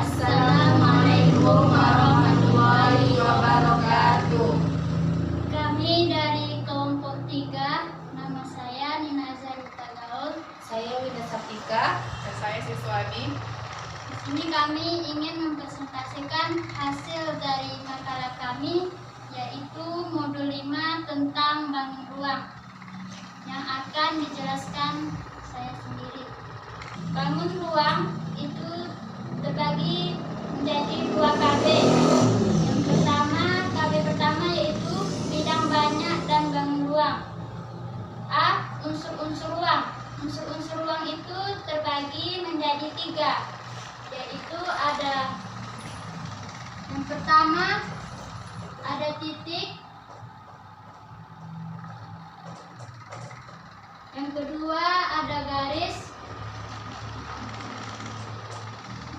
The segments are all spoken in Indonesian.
Assalamualaikum warahmatullahi wabarakatuh. Kami dari kelompok 3, nama saya Nina Zarita Gaul. Saya Wida Saptika. Dan saya Siswadi. Di sini kami ingin mempresentasikan hasil dari makalah kami, yaitu modul 5 tentang bangun ruang, yang akan dijelaskan saya sendiri. Bangun ruang itu terbagi menjadi 2 KB. Yang pertama, KB pertama yaitu bidang banyak dan bangun ruang. A. Unsur-unsur ruang. Unsur-unsur ruang itu terbagi menjadi 3, yaitu ada yang pertama ada titik, yang kedua ada garis,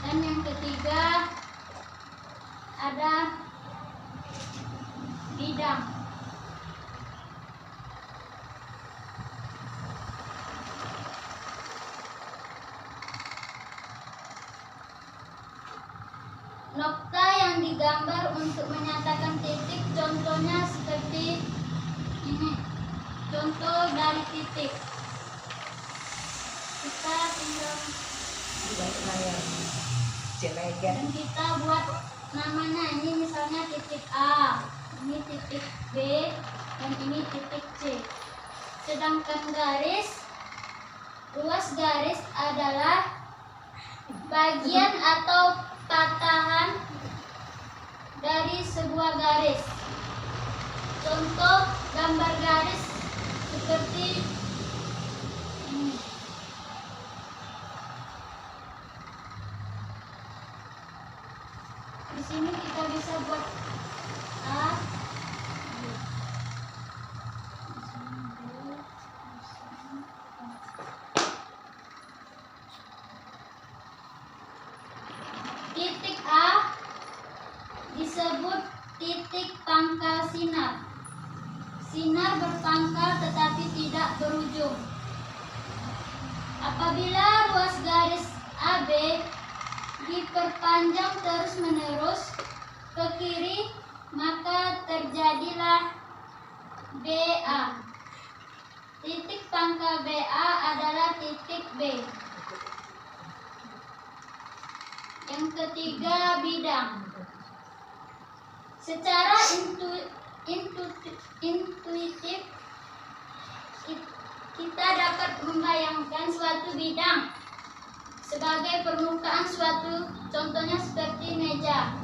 dan yang ketiga ada bidang. Nokta yang digambar untuk menyatakan titik, contohnya seperti ini. Contoh dari titik. Kita tinggal dan kita buat namanya. Ini misalnya titik A, ini titik B, dan ini titik C. Sedangkan garis, ruas garis adalah bagian atau patahan dari sebuah garis. Contoh gambar garis seperti ini. Di sini kita bisa buat A, titik A disebut titik pangkal sinar. Sinar berpangkal tetapi tidak berujung. Apabila ruas garis AB diperpanjang terus-menerus ke kiri, maka terjadilah BA. Titik pangkal BA adalah titik B. Yang ketiga, bidang. Secara intuitif kita dapat membayangkan suatu bidang sebagai permukaan suatu, contohnya seperti meja.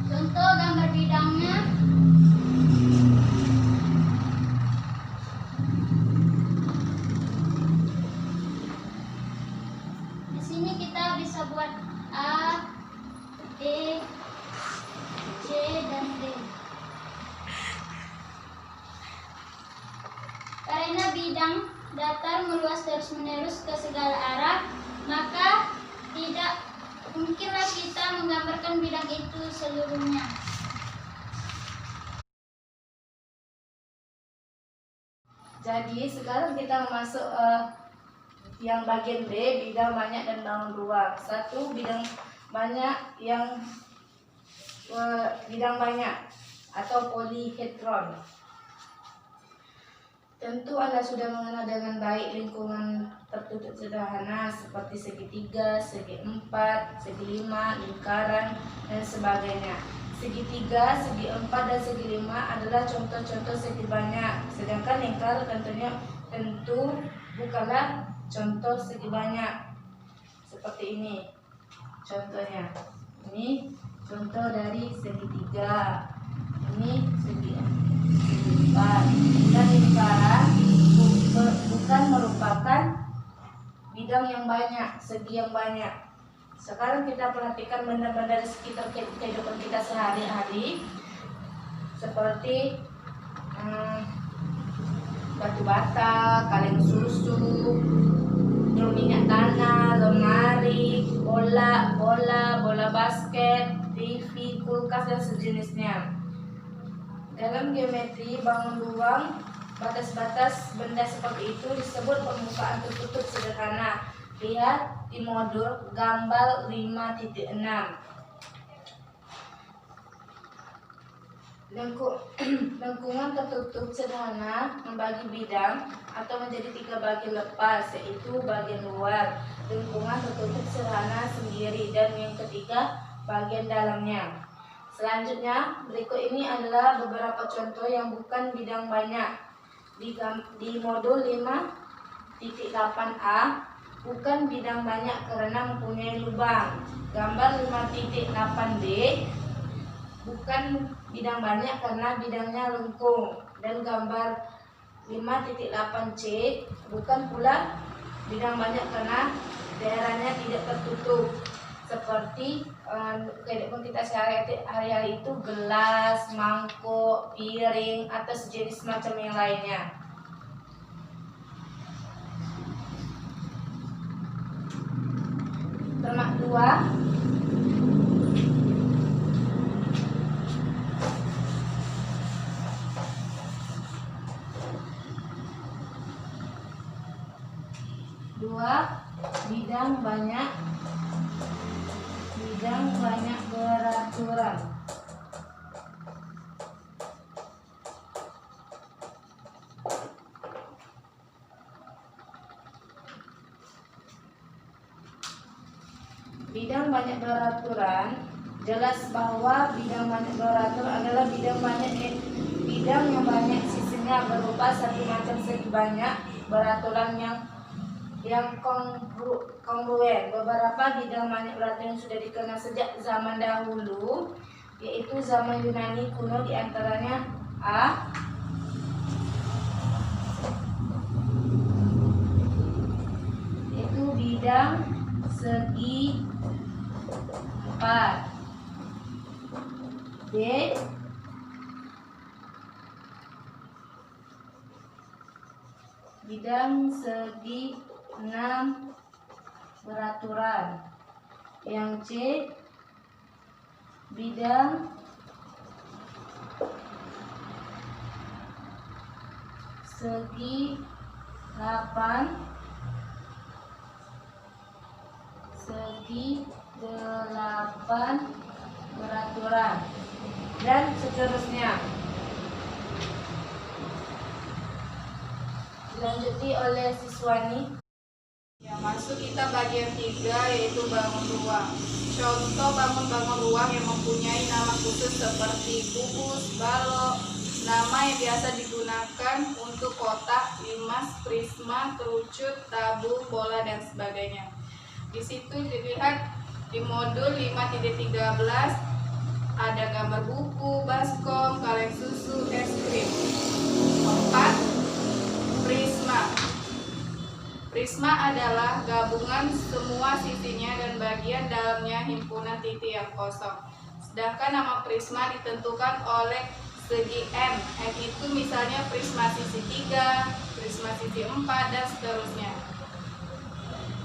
Contoh gambar bidangnya. Di sini kita bisa buat A, B, C, dan D. Karena bidang datar meluas terus-menerus ke segala arah, maka tidak mungkinlah kita menggambarkan bidang itu seluruhnya. Jadi sekarang kita masuk yang bagian B, bidang banyak dan bangun ruang. 1. Bidang banyak bidang banyak atau polihedron. Tentu Anda sudah mengenal dengan baik lingkungan tertutup sederhana seperti segitiga, segi empat, segi lima, lingkaran, dan sebagainya. Segitiga, segi empat, dan segi lima adalah contoh-contoh segi banyak. Sedangkan lingkaran tentu bukanlah contoh segi banyak. Seperti ini contohnya. Ini contoh dari segitiga. Ini segi empat. Dan lingkaran bukan merupakan bidang yang banyak, segi yang banyak. Sekarang kita perhatikan benda-benda di sekitar kehidupan kita sehari-hari, seperti batu bata, kaleng susu, drum minyak tanah, lemari, bola basket, TV, kulkas, dan sejenisnya. Dalam geometri bangun ruang, batas-batas benda seperti itu disebut permukaan tertutup sederhana. Lihat di modul gambar 5.6. Lengkungan tertutup sederhana membagi bidang atau menjadi 3 bagian lepas, yaitu bagian luar, lengkungan tertutup sederhana sendiri, dan yang ketiga bagian dalamnya. Selanjutnya, berikut ini adalah beberapa contoh yang bukan bidang banyak. Di modul 5.8a, bukan bidang banyak karena mempunyai lubang. Gambar 5.8b, bukan bidang banyak karena bidangnya lengkung. Dan gambar 5.8c, bukan pula bidang banyak karena daerahnya tidak tertutup. Seperti kehidupan kita sehari-hari itu gelas, mangkuk, piring, atau sejenis macam yang lainnya. Termak 2. Bidang banyak beraturan. Bidang banyak beraturan, jelas bahwa bidang banyak beraturan adalah bidang yang banyak sisinya berupa satu macam segi banyak beraturan yang kongruen. Beberapa bidang banyak beraturan yang sudah dikenal sejak zaman dahulu, yaitu zaman Yunani kuno, diantaranya A. Yaitu bidang segi 4. B. Bidang segi 6 beraturan. Yang C, bidang segi 8 beraturan, dan seterusnya. Dilanjuti oleh siswani. Yang masuk kita bagian 3, yaitu bangun ruang. Contoh bangun ruang yang mempunyai nama khusus seperti kubus, balok, nama yang biasa digunakan untuk kotak, limas, prisma, kerucut, tabung, bola, dan sebagainya. Di situ dilihat di modul 5.13 ada gambar buku, baskom, kaleng susu, es krim. 4. Prisma. Prisma adalah gabungan semua sisinya dan bagian dalamnya himpunan titik yang kosong. Sedangkan nama prisma ditentukan oleh segi M. M itu misalnya prisma sisi 3, prisma sisi 4, dan seterusnya.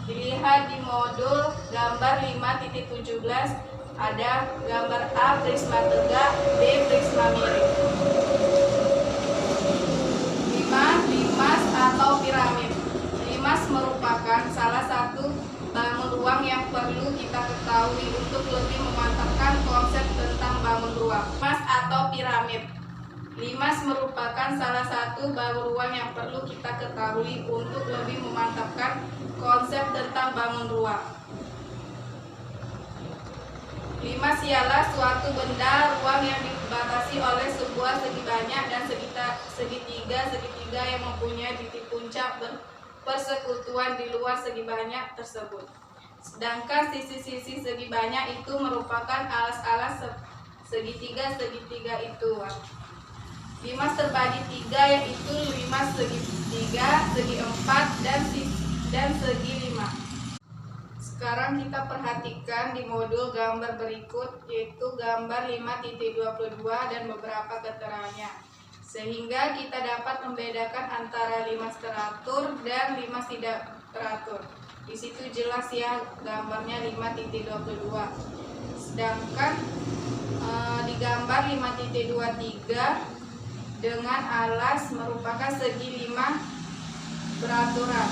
Dilihat di modul gambar 5.17 ada gambar A prisma tegak, B prisma miring. 5. Limas atau piramid. Limas merupakan salah satu bangun ruang yang perlu kita ketahui untuk lebih memantapkan konsep tentang bangun ruang. Limas atau piramid. Limas merupakan salah satu bangun ruang yang perlu kita ketahui untuk lebih memantapkan konsep tentang bangun ruang. Limas ialah suatu benda ruang yang dibatasi oleh sebuah segi banyak dan segitiga yang mempunyai titik puncak persekutuan di luar segi banyak tersebut. Sedangkan sisi-sisi segi banyak itu merupakan alas-alas segitiga itu. Limas terbagi 3, yaitu limas segi 3, segi 4, dan segi 5. Sekarang kita perhatikan di modul gambar berikut, yaitu gambar 5.22 dan beberapa keterangannya, sehingga kita dapat membedakan antara limas teratur dan limas tidak teratur. Di situ jelas ya gambarnya 5.22. Sedangkan di gambar 5.23 dengan alas merupakan segi 5 beraturan.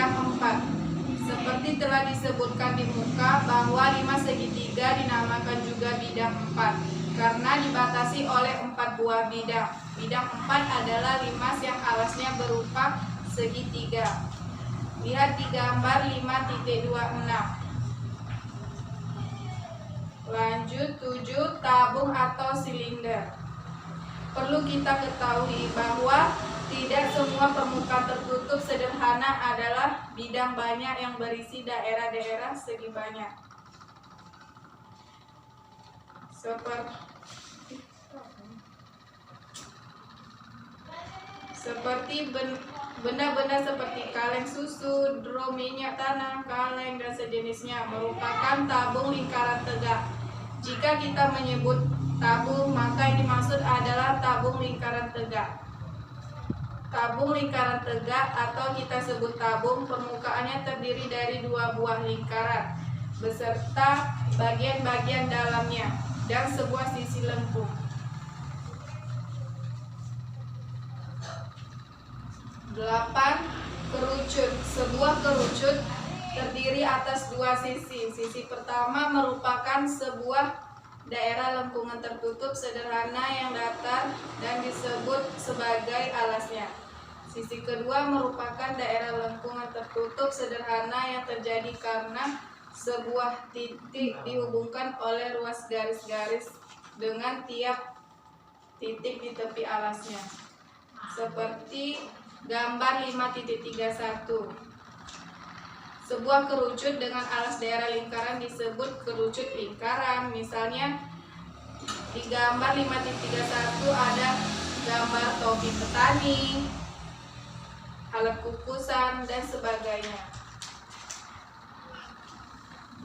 bidang 4. Seperti telah disebutkan di muka bahwa 5 segitiga dinamakan juga bidang 4 karena dibatasi oleh 4 buah bidang. Bidang 4 adalah limas yang alasnya berupa segitiga. Lihat di gambar 5.26. Lanjut 7, tabung atau silinder. Perlu kita ketahui bahwa tidak semua permukaan tertutup sederhana adalah bidang banyak yang berisi daerah-daerah segi banyak. Seperti benda-benda seperti kaleng susu, drum minyak tanah, kaleng, dan sejenisnya merupakan tabung lingkaran tegak. Jika kita menyebut tabung, maka yang dimaksud adalah tabung lingkaran tegak. Tabung lingkaran tegak atau kita sebut tabung, permukaannya terdiri dari 2 buah lingkaran beserta bagian-bagian dalamnya dan sebuah sisi lengkung. 8. Kerucut. Sebuah kerucut terdiri atas 2 sisi. Sisi pertama merupakan sebuah daerah lengkungan tertutup sederhana yang datar dan disebut sebagai alasnya. Sisi kedua merupakan daerah lengkungan tertutup sederhana yang terjadi karena sebuah titik dihubungkan oleh ruas garis-garis dengan tiap titik di tepi alasnya. Seperti gambar 5.31. Sebuah kerucut dengan alas daerah lingkaran disebut kerucut lingkaran. Misalnya di gambar 5.31 ada gambar topi petani, alat kukusan, dan sebagainya.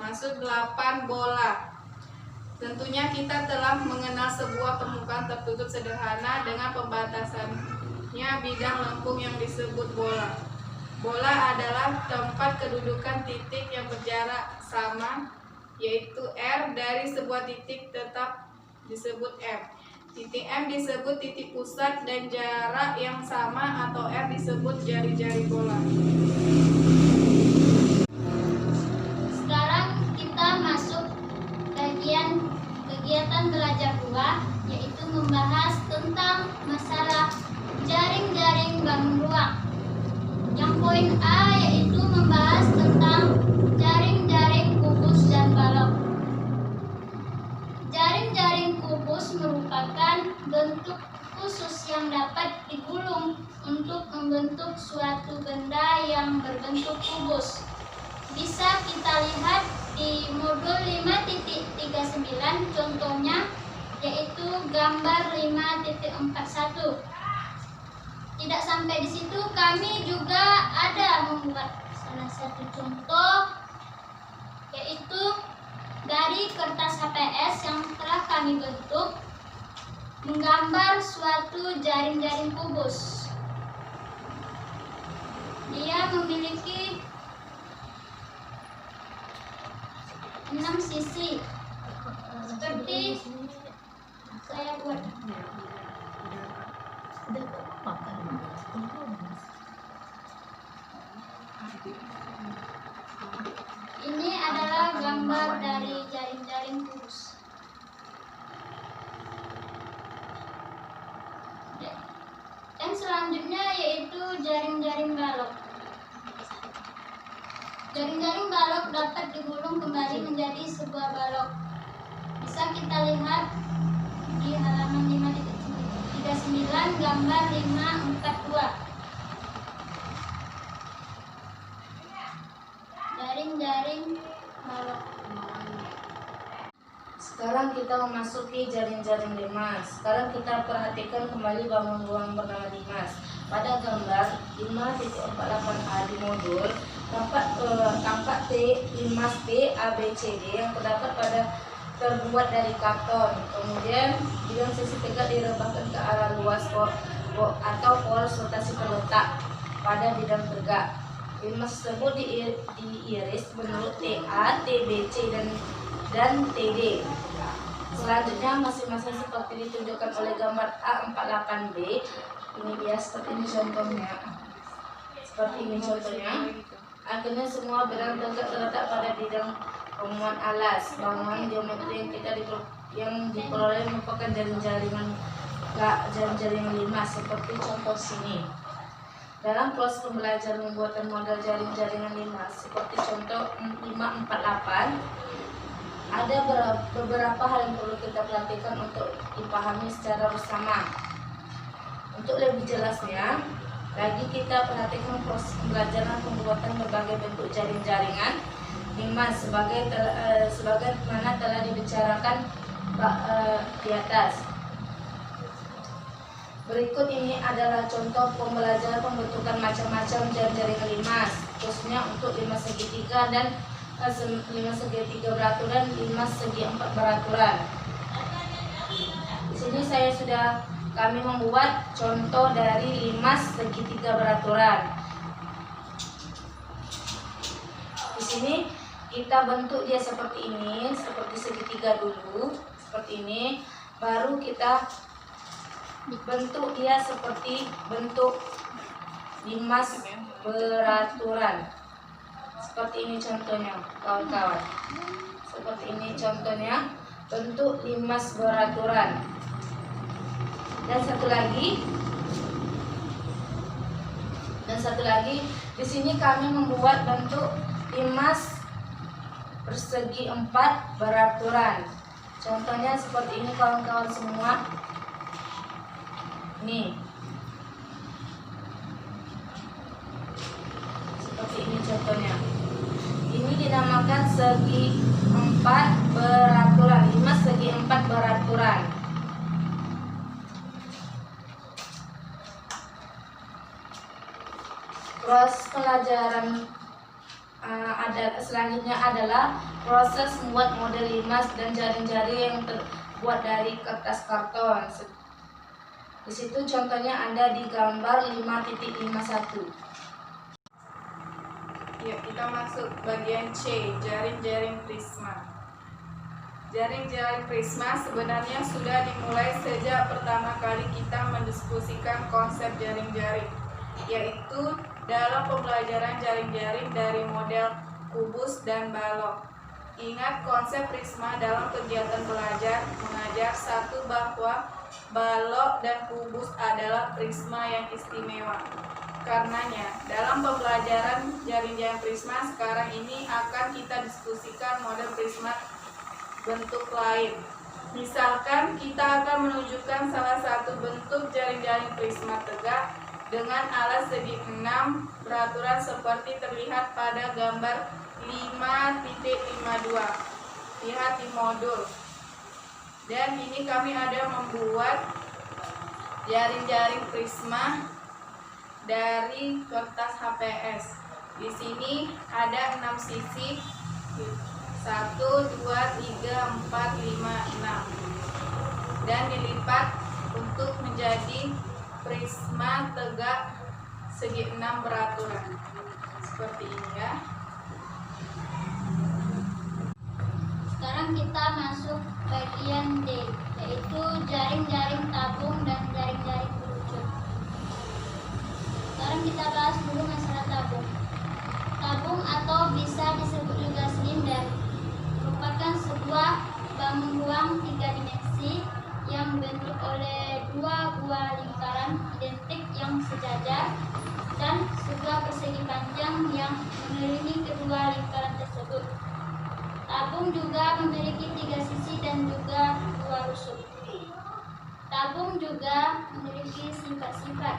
Masuk 8, bola. Tentunya kita telah mengenal sebuah permukaan tertutup sederhana dengan pembatasannya bidang lengkung yang disebut bola. Bola adalah tempat kedudukan titik yang berjarak sama, yaitu R dari sebuah titik tetap disebut M. Titik M disebut titik pusat dan jarak yang sama atau R disebut jari-jari bola. Sekarang kita masuk bagian kegiatan belajar 2, yaitu membahas tentang masalah jaring-jaring bangun ruang. Yang poin A yaitu membahas tentang jaring-jaring kubus dan balok. Jaring-jaring kubus merupakan bentuk khusus yang dapat digulung untuk membentuk suatu benda yang berbentuk kubus. Bisa kita lihat di modul 5.39 contohnya, yaitu gambar 5.41. Tidak sampai di situ, kami juga ada membuat salah satu contoh, yaitu dari kertas HPS yang telah kami bentuk menggambar suatu jaring-jaring kubus. Dia memiliki 6 sisi seperti saya buat. Ini adalah gambar dari jaring-jaring kubus. Dan selanjutnya yaitu jaring-jaring balok. Jaring-jaring balok dapat digulung kembali menjadi sebuah balok. Bisa kita lihat di halaman 5.39 gambar 542. Jaring-jaring balok. Sekarang kita memasuki jaring-jaring limas. Sekarang kita perhatikan kembali bangun ruang bernama limas. Pada gambar 5.48A di modul, tampak T, limas T, A, B, C, D yang terbuat dari karton. Kemudian bidang sisi tegak direbahkan ke arah luas atau poros rotasi terletak pada bidang tegak. Limas tersebut diiris menurut TA, TBC, dan TD. Selanjutnya masing-masing seperti ditunjukkan oleh gambar A48B. Ini dia seperti ini contohnya. Seperti ini contohnya. Akhirnya semua bidang tegak terletak pada bidang pemuat alas. Bangunan geometri yang diperoleh merupakan jaring-jaringan limas seperti contoh sini. Dalam proses pembelajaran pembuatan model jaring-jaringan limas seperti contoh 548, ada beberapa hal yang perlu kita perhatikan untuk dipahami secara bersama. Untuk lebih jelasnya lagi, kita perhatikan proses pembelajaran pembuatan berbagai bentuk jaring-jaringan limas sebagai mana telah dibicarakan di atas. Berikut ini adalah contoh pembelajaran pembentukan macam-macam jaring-jaringan limas, khususnya untuk limas segitiga dan limas segitiga beraturan, limas segi empat beraturan. Di sini kami membuat contoh dari limas segitiga beraturan. Di sini kita bentuk dia seperti ini, seperti segitiga dulu, seperti ini. Baru kita bentuk dia seperti bentuk limas beraturan. Seperti ini contohnya, kawan-kawan. Seperti ini contohnya bentuk limas beraturan. Dan satu lagi, di sini kami membuat bentuk limas persegi empat beraturan. Contohnya seperti ini, kawan-kawan semua. Nih, seperti ini contohnya. Ini dinamakan segi empat beraturan, limas segi empat beraturan. Proses pelajaran selanjutnya adalah proses membuat model limas dan jaring-jaring yang terbuat dari kertas karton. Di situ contohnya ada di gambar 5.51. Ya, kita masuk bagian C, jaring-jaring prisma. Jaring-jaring prisma sebenarnya sudah dimulai sejak pertama kali kita mendiskusikan konsep jaring-jaring, yaitu dalam pembelajaran jaring-jaring dari model kubus dan balok. Ingat konsep prisma dalam kegiatan belajar mengajar satu bahwa balok dan kubus adalah prisma yang istimewa. Karenanya, dalam pembelajaran jaring-jaring prisma sekarang ini akan kita diskusikan model prisma bentuk lain. Misalkan kita akan menunjukkan salah satu bentuk jaring-jaring prisma tegak dengan alas segi 6 beraturan seperti terlihat pada gambar 5.52. Lihat di modul. Dan ini kami ada membuat jaring-jaring prisma dari kertas HPS. Di sini ada 6 sisi. 1, 2, 3, 4, 5, 6. Dan dilipat untuk menjadi prisma tegak segi 6 beraturan. Seperti ini ya. Sekarang kita masuk bagian D, yaitu jaring-jaring tabung dan jaring-jaring kerucut. Sekarang kita bahas dulu masalah tabung. Tabung atau bisa disebut juga silinder merupakan sebuah bangun ruang 3 dimensi yang dibentuk oleh 2 buah lingkaran identik yang sejajar dan sebuah persegi panjang yang mengelilingi kedua lingkaran tersebut. Tabung juga memiliki 3 sisi dan juga 2 rusuk. Tabung juga memiliki sifat-sifat.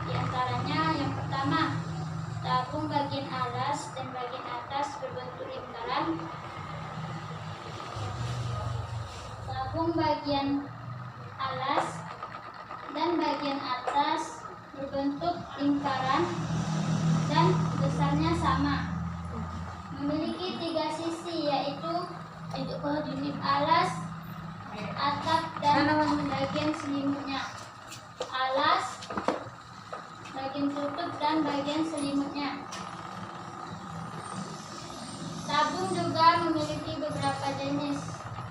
Di antaranya yang pertama, tabung bagian alas dan bagian atas berbentuk lingkaran. Tabung bagian alas dan bagian atas berbentuk lingkaran dan besarnya sama. Memiliki 3 sisi, yaitu alas, atap, dan bagian selimutnya. Alas, bagian tutup, dan bagian selimutnya. Tabung juga memiliki beberapa jenis.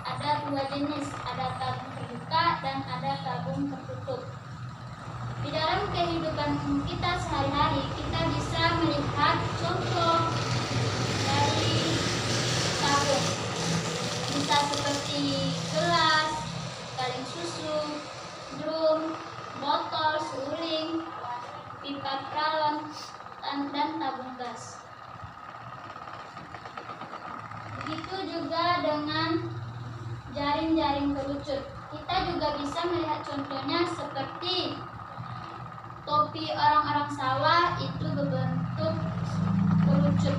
Ada 2 jenis, ada tabung terbuka dan ada tabung tertutup. Di dalam kehidupan kita sehari-hari, kita bisa melihat contoh drum, botol, suling, pipa galon, dan tabung gas. Begitu juga dengan jaring-jaring kerucut. Kita juga bisa melihat contohnya seperti topi orang-orang sawah itu berbentuk kerucut.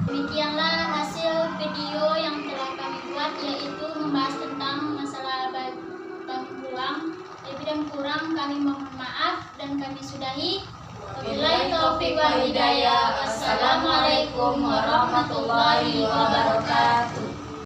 Demikianlah hasil video yang telah kami buat, yaitu membahas tentang masalah bank uang. Lebih dan kurang kami mohon maaf dan kami sudahi. Wabillahi taufiq wal hidayah. Wassalamualaikum warahmatullahi wabarakatuh.